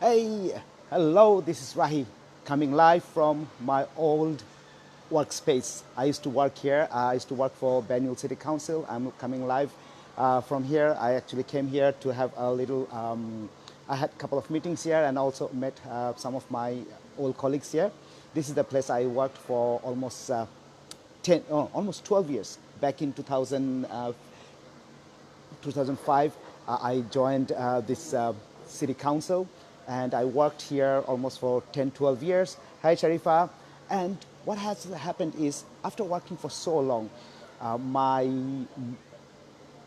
Hey, hello, this is Rahi coming live from my old workspace. I used to work here. I used to work for Banjul City Council. I'm coming live from here. I actually came here to have a little, I had a couple of meetings here and also met some of my old colleagues here. This is the place I worked for almost almost 12 years. Back in 2005, I joined this city council and I worked here almost for 10, 12 years. Hi, Sharifa. And what has happened is after working for so long, my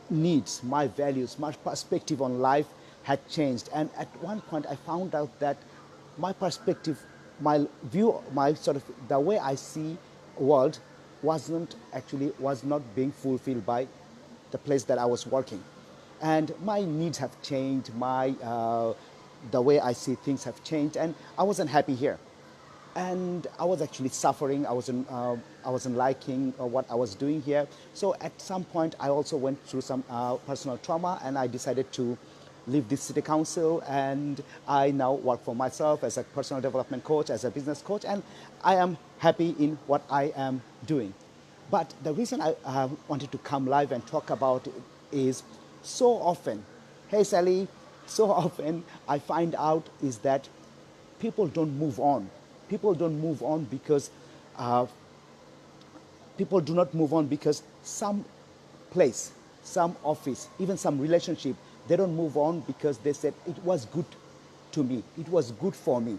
needs, my values, my perspective on life had changed. And at one point, I found out that my perspective, my view, my sort of the way I see world was not being fulfilled by the place that I was working, and my needs have changed. The way I see things have changed, and I wasn't happy here and I was actually suffering. I wasn't liking what I was doing here. So at some point, I also went through some personal trauma, and I decided to leave this city council. And I now work for myself as a personal development coach, as a business coach, and I am happy in what I am doing. But the reason I wanted to come live and talk about it is so often, hey Sally, so often I find out is that people don't move on. People don't move on because uh, people do not move on because some place, some office, even some relationship, they don't move on because they said it was good to me, it was good for me.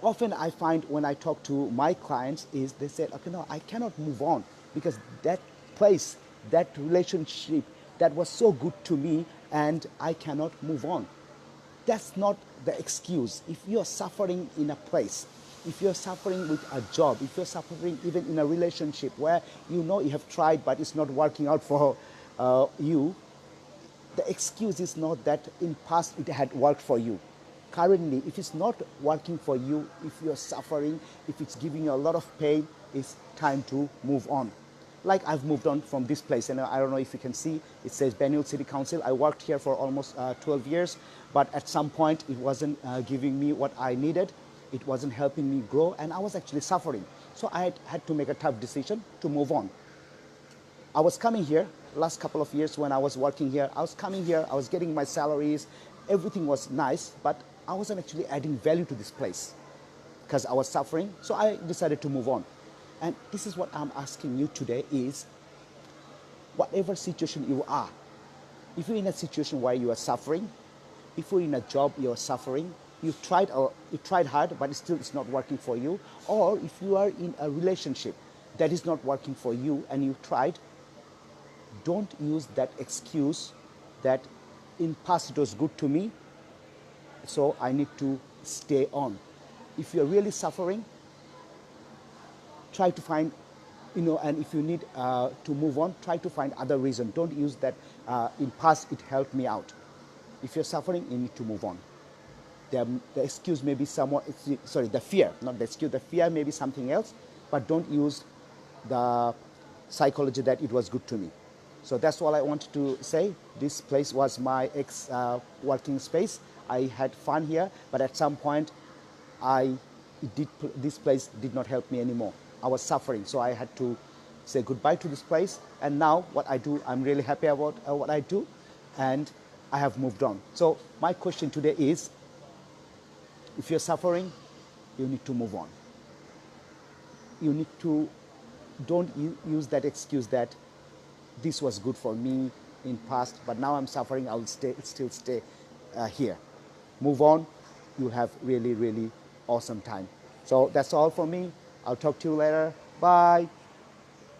Often I find when I talk to my clients is they say, okay, no, I cannot move on because that place, that relationship, that was so good to me and I cannot move on. That's not the excuse. If you're suffering in a place, if you're suffering with a job, if you're suffering even in a relationship where you know you have tried but it's not working out for you, the excuse is not that in past it had worked for you. Currently, if it's not working for you, if you're suffering, if it's giving you a lot of pain, it's time to move on. Like I've moved on from this place, and I don't know if you can see, it says Banjul City Council. I worked here for almost 12 years, but at some point it wasn't giving me what I needed. It wasn't helping me grow, and I was actually suffering. So I had to make a tough decision to move on. I was coming here last couple of years when I was working here. I was coming here, I was getting my salaries, everything was nice, but I wasn't actually adding value to this place because I was suffering. So I decided to move on. And this is what I'm asking you today is whatever situation you are, if you're in a situation where you are suffering, if you're in a job you're suffering, you tried hard but still it's not working for you, or if you are in a relationship that is not working for you and you tried, don't use that excuse that in past it was good to me, so I need to stay on. If you're really suffering, try to find, and if you need to move on, try to find other reason. Don't use that in past it helped me out. If you're suffering, you need to move on. The excuse may be somewhat, sorry, the fear, not the excuse, the fear may be something else, but don't use the psychology that it was good to me. So that's all I wanted to say. This place was my working space. I had fun here, but at some point, I this place did not help me anymore. I was suffering, so I had to say goodbye to this place. And now, what I do, I'm really happy about what I do, and I have moved on. So my question today is, if you're suffering, you need to move on. You need to don't use that excuse that this was good for me in past, but now I'm suffering, I'll still stay here. Move on. You'll have really, really awesome time. So that's all for me. I'll talk to you later. Bye.